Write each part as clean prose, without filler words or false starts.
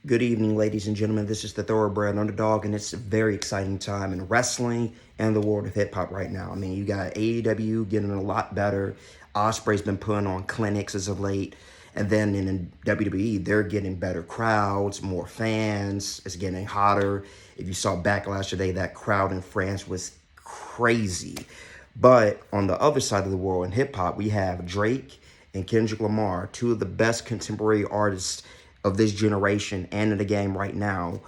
Good evening, ladies and gentlemen. This is the Thoroughbred Underdog, and it's a very exciting time in wrestling and the world of hip-hop right now. I mean, you got AEW getting a lot better. Ospreay's been putting on clinics as of late. And then in WWE, they're getting better crowds, more fans. It's getting hotter. If you saw Backlash today, that crowd in France was crazy. But on the other side of the world in hip-hop, we have Drake and Kendrick Lamar, two of the best contemporary artists of this generation and in the game right now,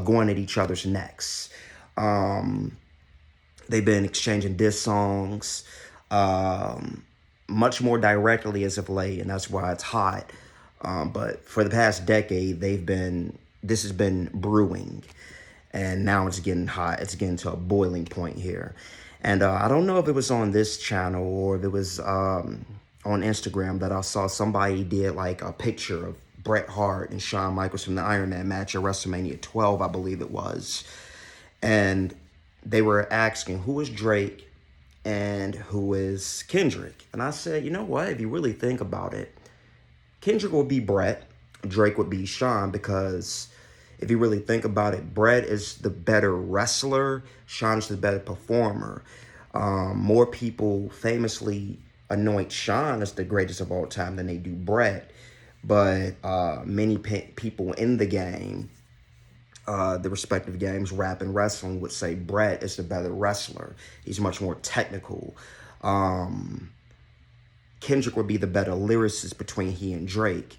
going at each other's necks. They've been exchanging diss songs much more directly as of late, and that's why it's hot. But for the past decade, this has been brewing, and now it's getting hot. It's getting to a boiling point here. And I don't know if it was on this channel or if it was on Instagram that I saw somebody did like a picture of Bret Hart and Shawn Michaels from the Iron Man match at WrestleMania 12, I believe it was. And they were asking, who is Drake and who is Kendrick? And I said, you know what? If you really think about it, Kendrick would be Bret, Drake would be Shawn, because if you really think about it, Bret is the better wrestler, Shawn's the better performer. More people famously anoint Shawn as the greatest of all time than they do Bret. But many people in the game, the respective games, rap and wrestling, would say Bret is the better wrestler. He's much more technical. Kendrick would be the better lyricist between he and Drake.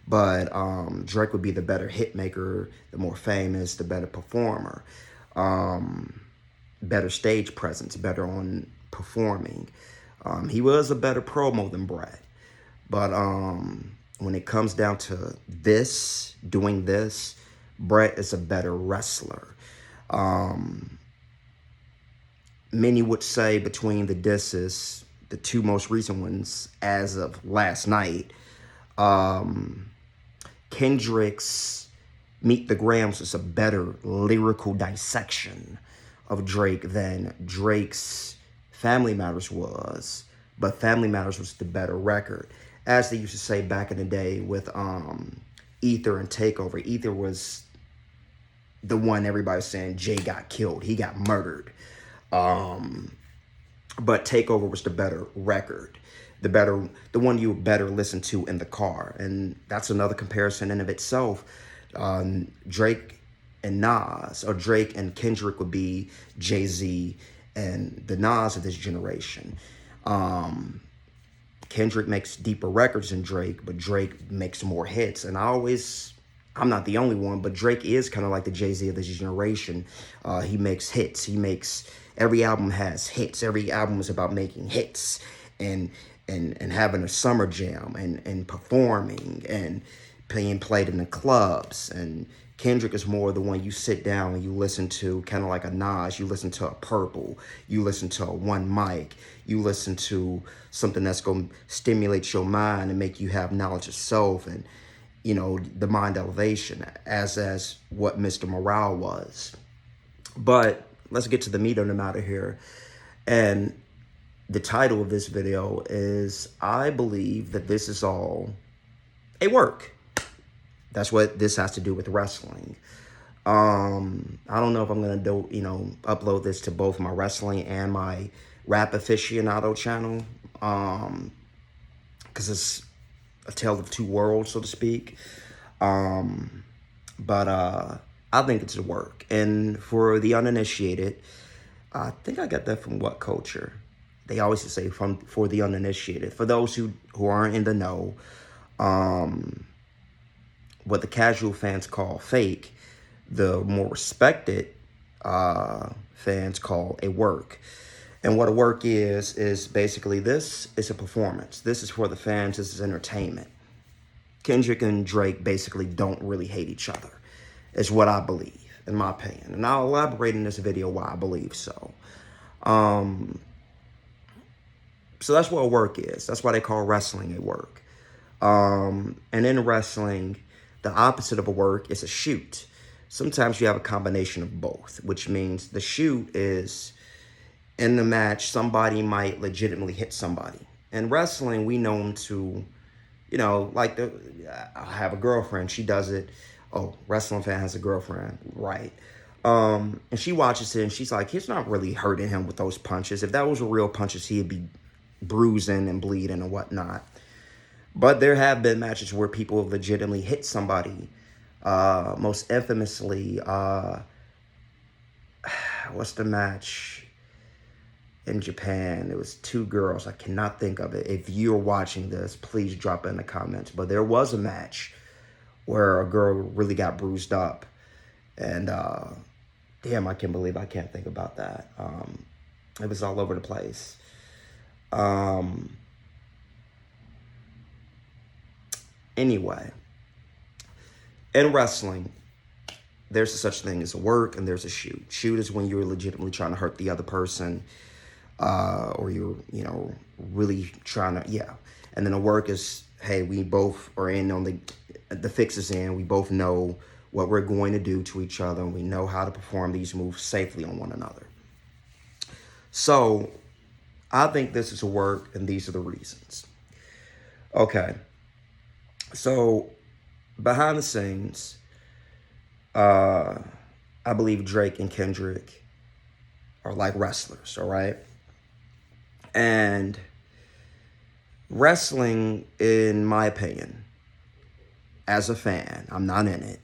But Drake would be the better hit maker, the more famous, the better performer. Better stage presence, better on performing. He was a better promo than Bret. But when it comes down to doing this, Bret is a better wrestler. Many would say between the disses, the two most recent ones as of last night, Kendrick's Meet the Grams is a better lyrical dissection of Drake than Drake's Family Matters was. But Family Matters was the better record. As they used to say back in the day with Ether and Takeover. Ether was the one everybody was saying Jay got killed. He got murdered. But Takeover was the better record. The one you would better listen to in the car. And that's another comparison in of itself. Drake and Nas, or Drake and Kendrick would be Jay-Z and the Nas of this generation. Kendrick makes deeper records than Drake, but Drake makes more hits. And I'm not the only one, but Drake is kind of like the Jay-Z of this generation. He makes hits. Every album has hits. Every album is about making hits and having a summer jam and performing and being played in the clubs. And Kendrick is more the one you sit down and you listen to, kind of like a Nas. You listen to a Purple. You listen to a One Mic. You listen to something that's going to stimulate your mind and make you have knowledge of self and, you know, the mind elevation, as what Mr. Morale was. But let's get to the meat of the matter here. And the title of this video is, I believe that this is all a work. That's what this has to do with wrestling. I don't know if I'm going to upload this to both my wrestling and my rap aficionado channel. Because it's a tale of two worlds, so to speak. But I think it's a work. And for the uninitiated, I think I got that from What Culture. They always say for the uninitiated. For those who aren't in the know, what the casual fans call fake, the more respected fans call a work. And what a work is basically this is a performance. This is for the fans. This is entertainment. Kendrick and Drake basically don't really hate each other, is what I believe, in my opinion. And I'll elaborate in this video why I believe so. So that's what a work is. That's why they call wrestling a work. And in wrestling, the opposite of a work is a shoot. Sometimes you have a combination of both, which means the shoot is, in the match, somebody might legitimately hit somebody. In wrestling, we know them to, I have a girlfriend. She does it Oh, wrestling fan has a girlfriend, right? And she watches it and she's like, he's not really hurting him with those punches. If that was real punches, he'd be bruising and bleeding and whatnot. But there have been matches where people have legitimately hit somebody. Most infamously, what's the match in Japan? It was two girls. I cannot think of it. If you're watching this, please drop it in the comments. But there was a match where a girl really got bruised up. And damn, I can't believe I can't think about that. It was all over the place. Anyway, in wrestling, there's a such thing as a work and there's a shoot. Shoot is when you're legitimately trying to hurt the other person, or you're, really trying to, yeah. And then a work is, hey, we both are in on the fix is in. We both know what we're going to do to each other, and we know how to perform these moves safely on one another. So I think this is a work, and these are the reasons. Okay. So behind the scenes, I believe Drake and Kendrick are like wrestlers, all right? And wrestling, in my opinion, as a fan, I'm not in it,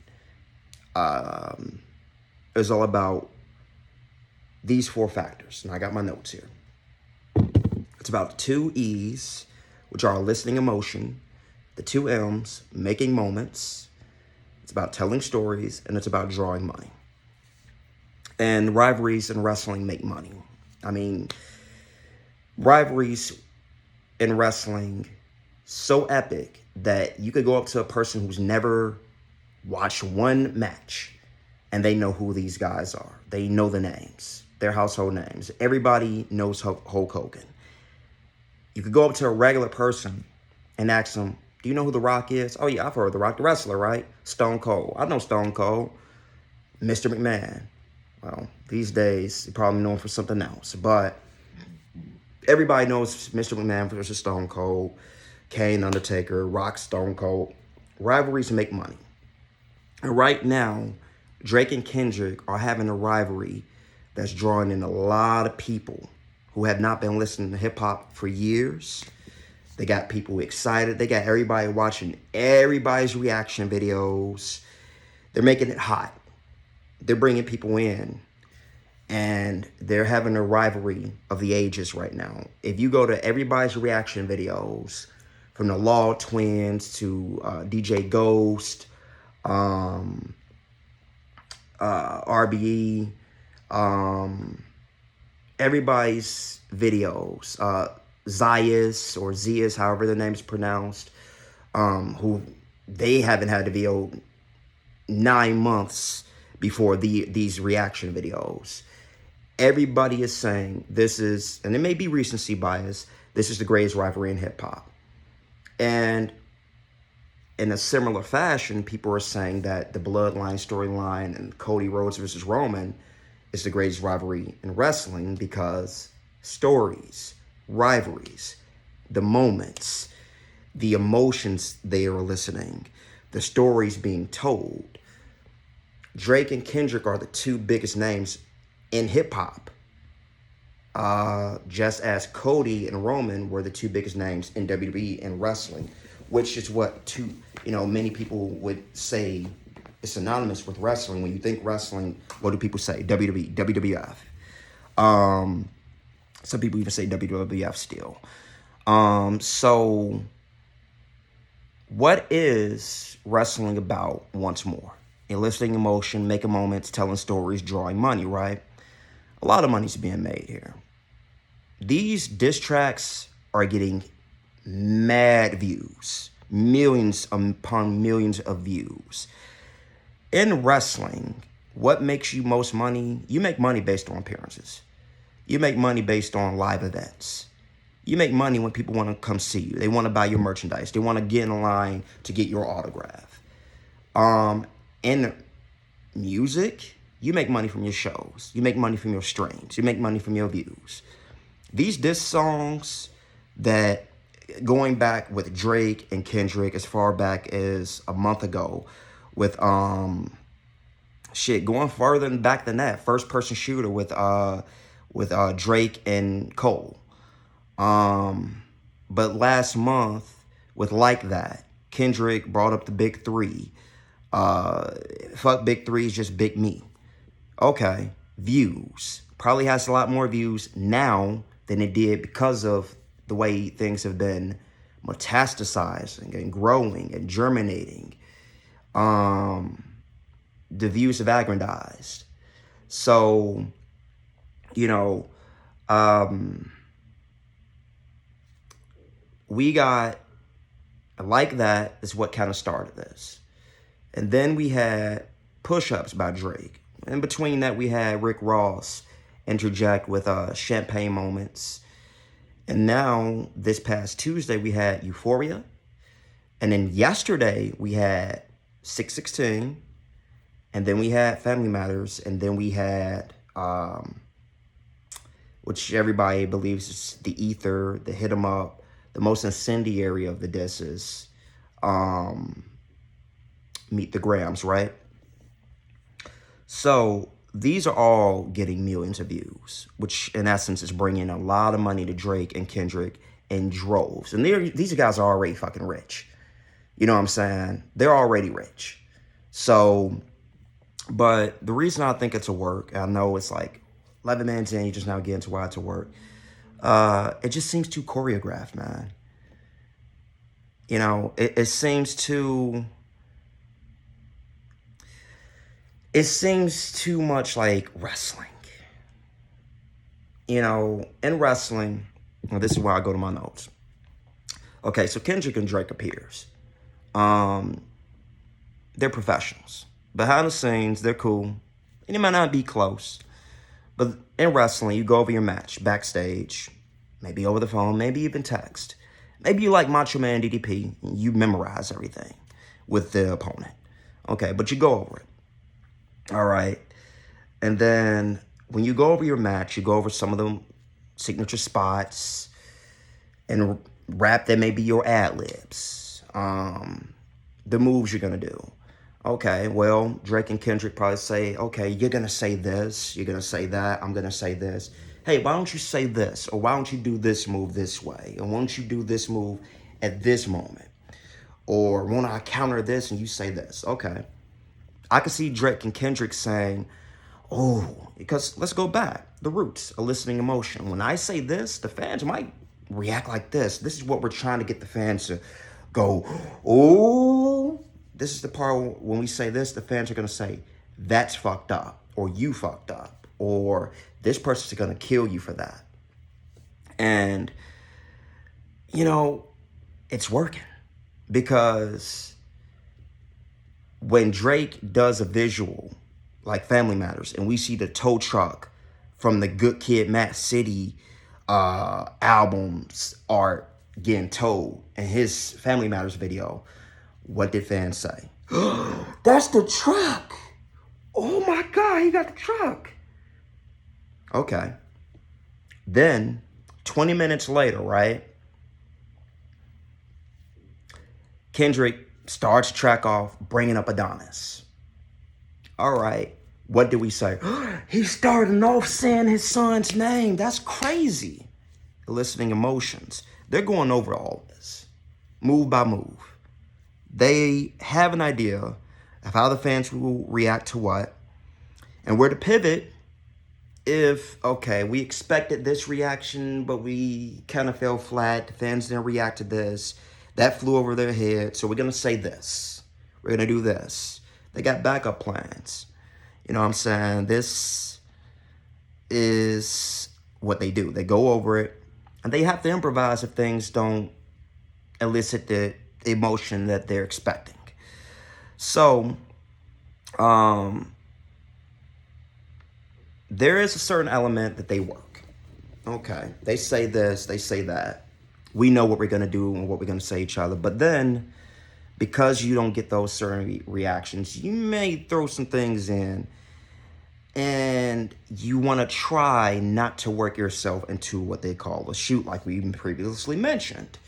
is all about these four factors. And I got my notes here. It's about the two E's, which are listening emotion, the two M's, making moments. It's about telling stories, and it's about drawing money. And rivalries in wrestling make money. I mean, rivalries in wrestling so epic that you could go up to a person who's never watched one match and they know who these guys are. They know the names, their household names. Everybody knows Hulk Hogan. You could go up to a regular person and ask them, do you know who The Rock is? Oh, yeah, I've heard of The Rock, the wrestler, right? Stone Cold. I know Stone Cold. Mr. McMahon. Well, these days, you're probably known for something else. But everybody knows Mr. McMahon versus Stone Cold, Kane, Undertaker, Rock, Stone Cold. Rivalries make money. And right now, Drake and Kendrick are having a rivalry that's drawing in a lot of people who have not been listening to hip-hop for years. They got people excited. They got everybody watching everybody's reaction videos. They're making it hot. They're bringing people in. And they're having a rivalry of the ages right now. If you go to everybody's reaction videos, from the Law Twins to DJ Ghost, RBE, everybody's videos, Zias or Zias, however the name's pronounced, who they haven't had a video 9 months before these reaction videos. Everybody is saying this is, and it may be recency bias, this is the greatest rivalry in hip hop. And in a similar fashion, people are saying that the Bloodline storyline and Cody Rhodes versus Roman is the greatest rivalry in wrestling because stories, rivalries, the moments, the emotions they are eliciting, the stories being told. Drake and Kendrick are the two biggest names in hip-hop, just as Cody and Roman were the two biggest names in WWE and wrestling, which is what many people would say is synonymous with wrestling. When you think wrestling, what do people say? WWE, WWF. Some people even say WWF still. So what is wrestling about once more? Eliciting emotion, making moments, telling stories, drawing money, right? A lot of money's being made here. These diss tracks are getting mad views, millions upon millions of views. In wrestling, what makes you most money? You make money based on appearances. You make money based on live events. You make money when people want to come see you. They want to buy your merchandise. They want to get in line to get your autograph. In music, you make money from your shows. You make money from your streams. You make money from your views. These diss songs that, going back with Drake and Kendrick as far back as a month ago, with shit going further back than that. First person shooter with Drake and Cole. But last month with Like That, Kendrick brought up the big three. Fuck big three, is just big me. Okay, views. Probably has a lot more views now than it did because of the way things have been metastasizing and growing and germinating. The views have aggrandized. So, you know, we got Like That is what kind of started this. And then we had Push-Ups by Drake. In between that, we had Rick Ross interject with Champagne Moments. And now, this past Tuesday, we had Euphoria. And then yesterday, we had 616. And then we had Family Matters. And then we had, which everybody believes is the Ether, the Hit 'Em Up, the most incendiary of the disses, Meet the Grams, right? So these are all getting millions of views, which in essence is bringing a lot of money to Drake and Kendrick in droves. And these guys are already fucking rich. You know what I'm saying? They're already rich. So, but the reason I think it's a work, I know it's like 11 minutes in, you just now get into why it's a work. It just seems too choreographed, man. You know, it seems too... It seems too much like wrestling. You know, in wrestling, well, this is where I go to my notes. Okay, so Kendrick and Drake appears. They're professionals. Behind the scenes, they're cool. And they might not be close. But in wrestling, you go over your match backstage, maybe over the phone, maybe even text. Maybe you like Macho Man DDP, and you memorize everything with the opponent. Okay, but you go over it. All right. And then when you go over your match, you go over some of the signature spots and rap that may be your ad-libs, the moves you're going to do. Okay, well, Drake and Kendrick probably say, okay, you're going to say this, you're going to say that, I'm going to say this. Hey, why don't you say this? Or why don't you do this move this way? Or why don't you do this move at this moment? Or won't I counter this and you say this? Okay. I can see Drake and Kendrick saying, oh, because let's go back. The roots, eliciting emotion. When I say this, the fans might react like this. This is what we're trying to get the fans to go, oh. This is the part when we say this, the fans are going to say, that's fucked up. Or you fucked up. Or this person's going to kill you for that. And, you know, it's working. Because when Drake does a visual, like Family Matters, and we see the tow truck from the Good Kid, Mad City albums art getting towed in his Family Matters video, what did fans say? That's the truck. Oh my God, he got the truck. Okay. Then, 20 minutes later, right? Kendrick starts track off, bringing up Adonis. All right. What did we say? He's starting off saying his son's name. That's crazy. Eliciting emotions. They're going over all this, move by move. They have an idea of how the fans will react to what, and where to pivot if, okay, we expected this reaction, but we kind of fell flat. The fans didn't react to this. That flew over their head, so we're going to say this. We're going to do this. They got backup plans. You know what I'm saying? This is what they do. They go over it, and they have to improvise if things don't elicit the emotion that they're expecting. So, there is a certain element that they work. Okay, they say this, they say that. We know what we're going to do and what we're going to say to each other. But then, because you don't get those certain reactions, you may throw some things in and you want to try not to work yourself into what they call a shoot, like we even previously mentioned.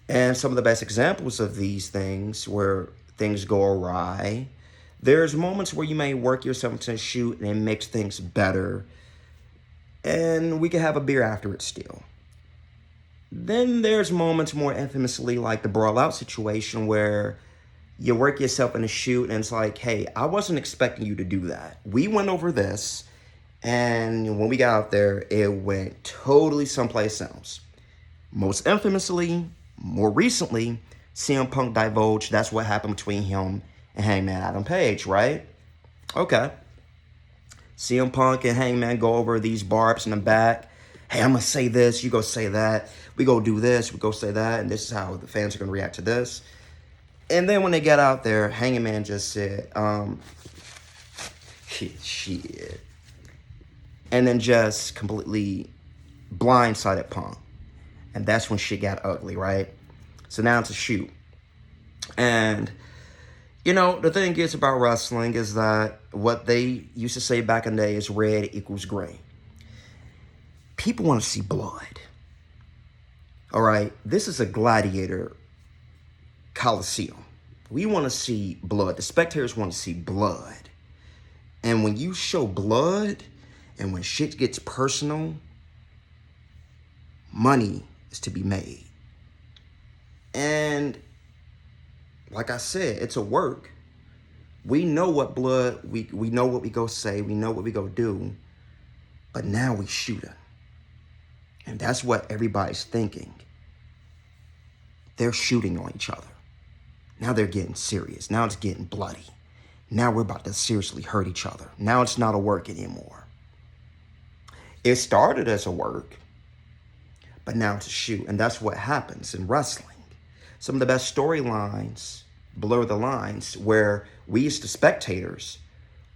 And some of the best examples of these things were things go awry. There's moments where you may work yourself into a shoot and it makes things better. And we can have a beer after it still. Then there's moments more infamously like the brawl out situation where you work yourself in a shoot and it's like, hey, I wasn't expecting you to do that. We went over this, and when we got out there, it went totally someplace else. Most infamously, more recently, CM Punk divulged that's what happened between him and Hangman Adam Page, right? Okay. CM Punk and Hangman go over these barbs in the back. Hey, I'm going to say this, you go say that. We go do this, we go say that, and this is how the fans are going to react to this. And then when they got out there, Hangman just said, shit. And then just completely blindsided Punk. And that's when shit got ugly, right? So now it's a shoot. And, you know, the thing is about wrestling is that what they used to say back in the day is red equals green. People want to see blood. All right? This is a gladiator coliseum. We want to see blood. The spectators want to see blood. And when you show blood and when shit gets personal, money is to be made. And like I said, it's a work. We know what blood, we know what we go say, we know what we go do, but now we shooting. And that's what everybody's thinking. They're shooting on each other. Now they're getting serious. Now it's getting bloody. Now we're about to seriously hurt each other. Now it's not a work anymore. It started as a work, but now it's a shoot. And that's what happens in wrestling. Some of the best storylines blur the lines where we as the spectators,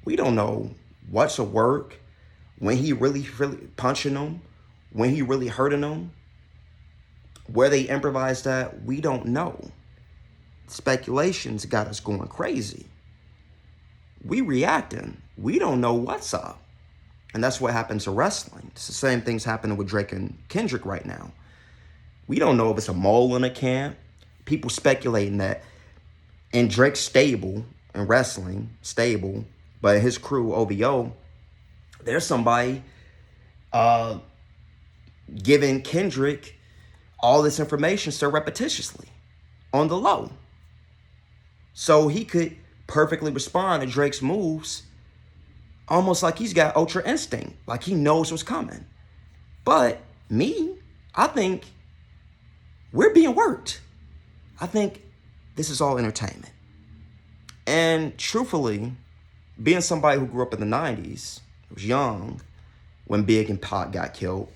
we don't know what's a work, when he really punching them, when he really hurting them, where they improvised that, we don't know. Speculations got us going crazy. We reacting. We don't know what's up. And that's what happens to wrestling. It's the same things happening with Drake and Kendrick right now. We don't know if it's a mole in a camp. People speculating that in Drake's stable, in wrestling, stable, but in his crew, OVO, there's somebody giving Kendrick all this information so repetitiously on the low. So he could perfectly respond to Drake's moves almost like he's got ultra instinct, like he knows what's coming. But me, I think we're being worked. I think this is all entertainment. And truthfully, being somebody who grew up in the 90s, was young when Big and Pac got killed,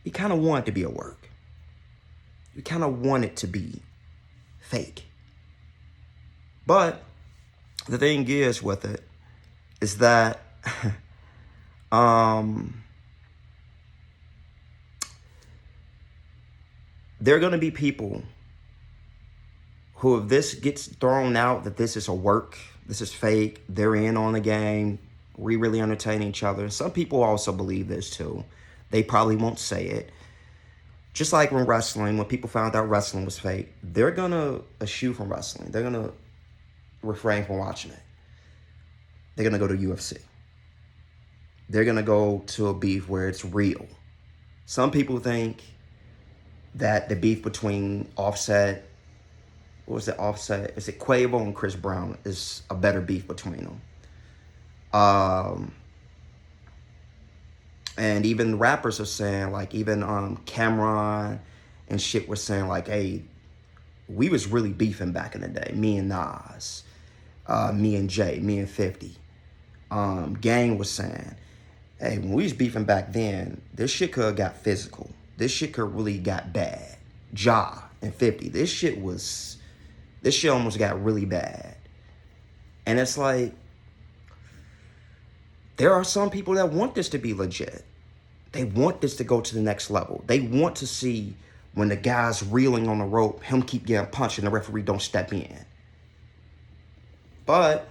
you kind of want it to be a work. You kind of want it to be fake. But the thing is with it is that there are going to be people who, if this gets thrown out that this is a work, this is fake, they're in on the game, we really entertain each other. Some people also believe this too. They probably won't say it. Just like when wrestling, when people found out wrestling was fake, they're going to eschew from wrestling. They're going to refrain from watching it. They're going to go to UFC. They're going to go to a beef where it's real. Some people think that the beef between Offset, what was it, Offset? Is it Quavo and Chris Brown is a better beef between them. And even rappers are saying, like, even Cameron and shit were saying, like, hey, we was really beefing back in the day. Me and Nas, me and Jay, me and 50. Gang was saying, hey, when we was beefing back then, this shit could have got physical. This shit could really got bad. Ja and 50. This shit almost got really bad. And it's like, there are some people that want this to be legit. They want this to go to the next level. They want to see when the guy's reeling on the rope, him keep getting punched and the referee don't step in. But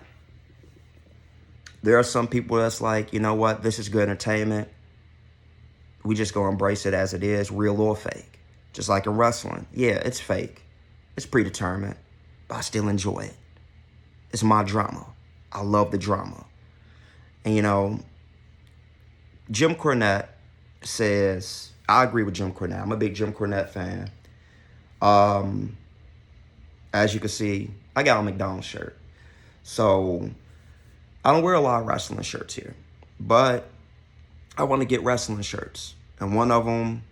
there are some people that's like, you know what, this is good entertainment. We just go embrace it as it is, real or fake. Just like in wrestling. Yeah, it's fake. It's predetermined. but I still enjoy it. It's my drama. I love the drama. And, you know, Jim Cornette says, I agree with Jim Cornette. I'm a big Jim Cornette fan. As you can see, I got a McDonald's shirt. So I don't wear a lot of wrestling shirts here, but I want to get wrestling shirts. And one of them,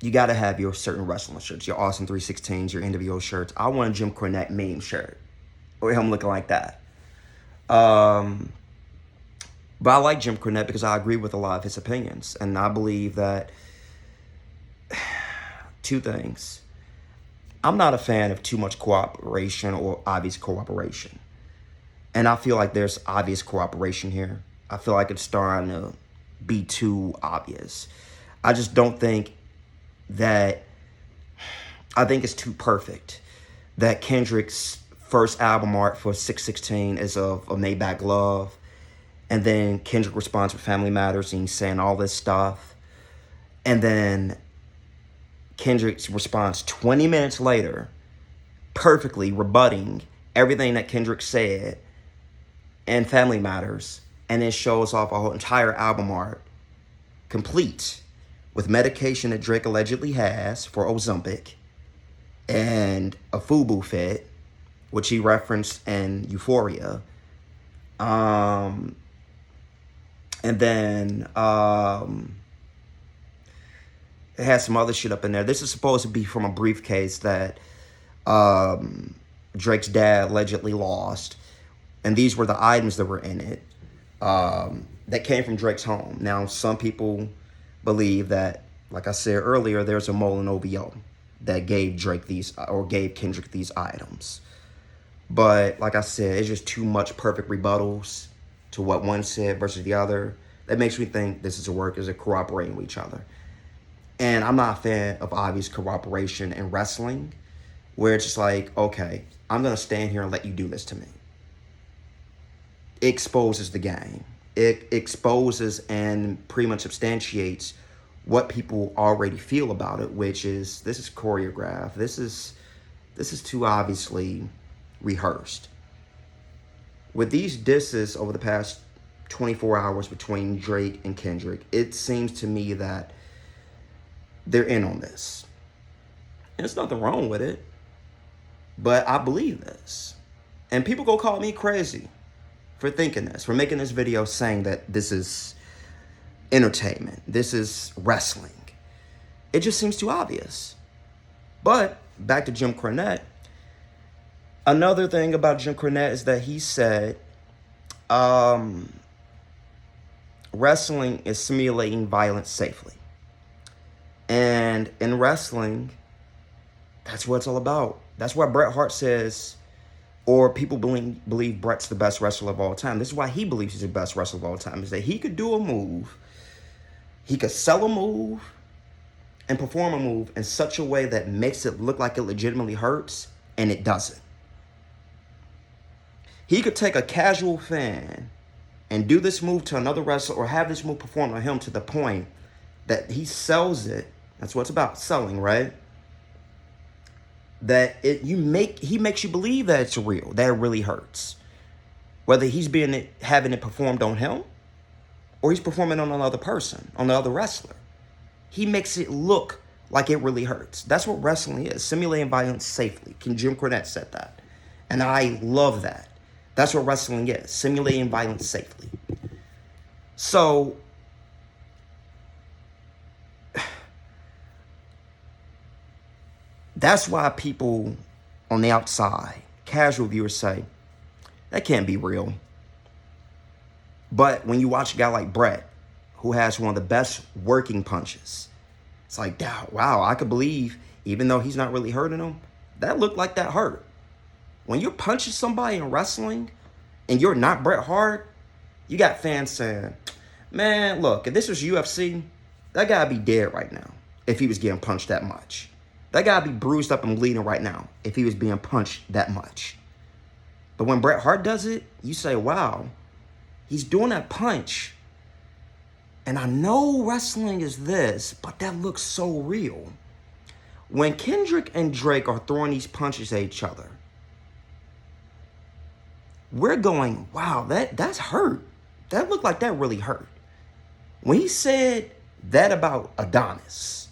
you got to have your certain wrestling shirts, your Austin 316s, your NWO shirts. I want a Jim Cornette meme shirt or him looking like that. But I like Jim Cornette because I agree with a lot of his opinions. And I believe that two things. I'm not a fan of too much cooperation or obvious cooperation. And I feel like there's obvious cooperation here. I feel like it's starting to be too obvious. I just don't think that, I think it's too perfect that Kendrick's first album art for 616 is of a Maybach Love. And then Kendrick responds with Family Matters and he's saying all this stuff. And then Kendrick responds 20 minutes later, perfectly rebutting everything that Kendrick said and Family Matters. And then shows off a whole entire album art, complete, with medication that Drake allegedly has for Ozempic and a FUBU fit, which he referenced in Euphoria. And then it has some other shit up in there. This is supposed to be from a briefcase that Drake's dad allegedly lost. And these were the items that were in it that came from Drake's home. Now, some people believe that, like I said earlier, there's a mole in OVO that gave Drake these, or gave Kendrick these items. But like I said, it's just too much perfect rebuttals to what one said versus the other. That makes me think this is a work, is it cooperating with each other. And I'm not a fan of obvious cooperation in wrestling, where it's just like, okay, I'm going to stand here and let you do this to me. It exposes the game. It exposes and pretty much substantiates what people already feel about it, which is, this is choreographed. This is too obviously rehearsed. With these disses over the past 24 hours between Drake and Kendrick, it seems to me that they're in on this. And there's nothing wrong with it, but I believe this. And people go call me crazy for thinking this, for making this video saying that this is entertainment, this is wrestling. It just seems too obvious. But back to Jim Cornette. Another thing about Jim Cornette is that he said wrestling is simulating violence safely. And in wrestling, that's what it's all about. That's why Bret Hart says, or people believe Bret's the best wrestler of all time. This is why he believes he's the best wrestler of all time, is that he could do a move, he could sell a move, and perform a move in such a way that makes it look like it legitimately hurts, and it doesn't. He could take a casual fan and do this move to another wrestler, or have this move performed on him to the point that he sells it. That's what it's about, selling, right? That he makes you believe that it's real, that it really hurts. Whether he's having it performed on him, or he's performing on another person, on the other wrestler. He makes it look like it really hurts. That's what wrestling is, simulating violence safely. Jim Cornette said that. And I love that. That's what wrestling is, simulating violence safely. So, that's why people on the outside, casual viewers, say, that can't be real. But when you watch a guy like Bret, who has one of the best working punches, it's like, wow, I could believe, even though he's not really hurting him, that looked like that hurt. When you're punching somebody in wrestling and you're not Bret Hart, you got fans saying, man, look, if this was UFC, that guy'd be dead right now if he was getting punched that much. That guy'd be bruised up and bleeding right now if he was being punched that much. But when Bret Hart does it, you say, wow, he's doing that punch. And I know wrestling is this, but that looks so real. When Kendrick and Drake are throwing these punches at each other, we're going, wow, that's hurt. That looked like that really hurt. When he said that about Adonis,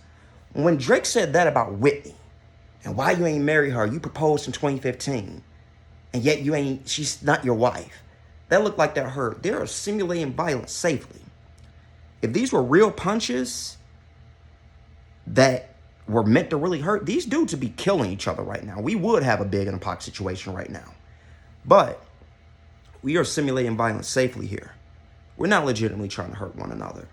when Drake said that about Whitney, and why you ain't marry her, you proposed in 2015, and yet she's not your wife. That looked like that hurt. They are simulating violence safely. If these were real punches that were meant to really hurt, these dudes would be killing each other right now. We would have a Big and a Pac situation right now. But we are simulating violence safely here. We're not legitimately trying to hurt one another.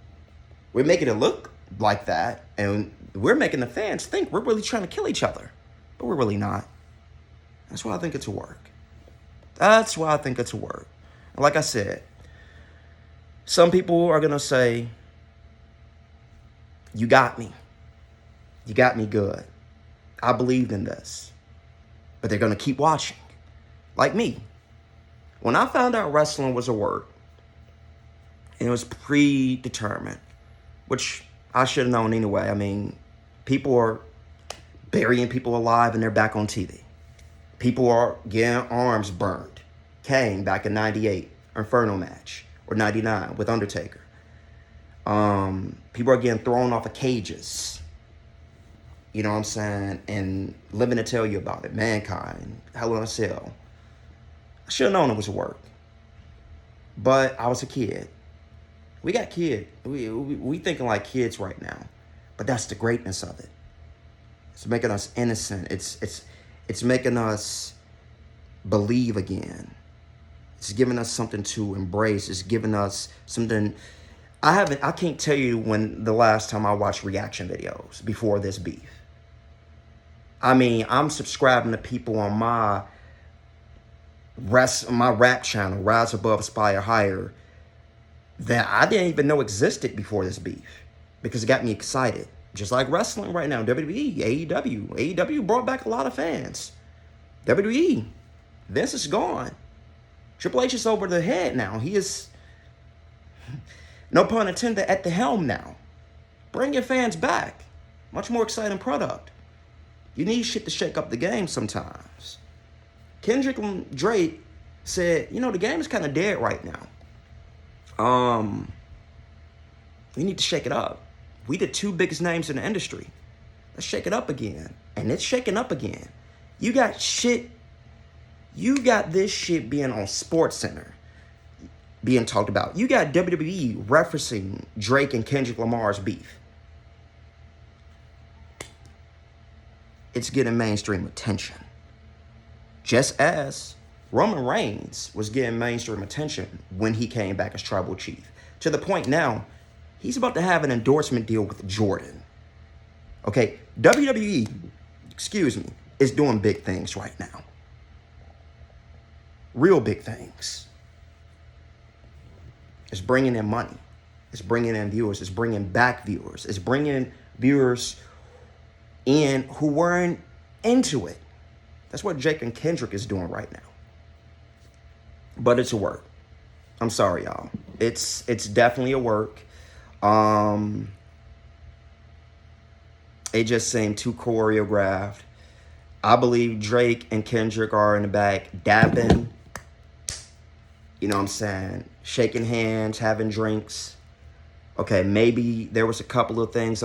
We're making it look like that, and we're making the fans think we're really trying to kill each other. But we're really not. That's why I think it's a work. That's why I think it's a work. And like I said, some people are going to say, you got me. You got me good. I believed in this. But they're going to keep watching. Like me. When I found out wrestling was a work, and it was predetermined, which I should have known anyway. I mean, people are burying people alive and they're back on TV. People are getting arms burned. Kane back in 98, Inferno match, or 99 with Undertaker. People are getting thrown off of cages. You know what I'm saying? And living to tell you about it. Mankind, Hell in a Cell. I should have known it was work. But I was a kid. We got kids. We thinking like kids right now. But that's the greatness of it. It's making us innocent. It's making us believe again. It's giving us something to embrace. It's giving us something. I can't tell you when the last time I watched reaction videos before this beef. I mean, I'm subscribing to people on my rap channel, Rise Above, Aspire Higher, that I didn't even know existed before this beef, because it got me excited. Just like wrestling right now, WWE, AEW. AEW brought back a lot of fans. WWE, Vince is gone. Triple H is over the head now. He is, no pun intended, at the helm now. Bring your fans back. Much more exciting product. You need shit to shake up the game sometimes. Kendrick and Drake said, you know, the game is kind of dead right now. We need to shake it up. We the two biggest names in the industry. Let's shake it up again. And it's shaking up again. You got this shit being on SportsCenter, being talked about. You got WWE referencing Drake and Kendrick Lamar's beef. It's getting mainstream attention. Just as Roman Reigns was getting mainstream attention when he came back as tribal chief. To the point now, he's about to have an endorsement deal with Jordan. Okay, WWE, is doing big things right now. Real big things. It's bringing in money. It's bringing in viewers. It's bringing back viewers. It's bringing viewers in who weren't into it. That's what Jake and Kendrick is doing right now. But it's a work. I'm sorry, y'all. It's definitely a work. It just seemed too choreographed. I believe Drake and Kendrick are in the back dapping. You know what I'm saying? Shaking hands, having drinks. Okay, maybe there was a couple of things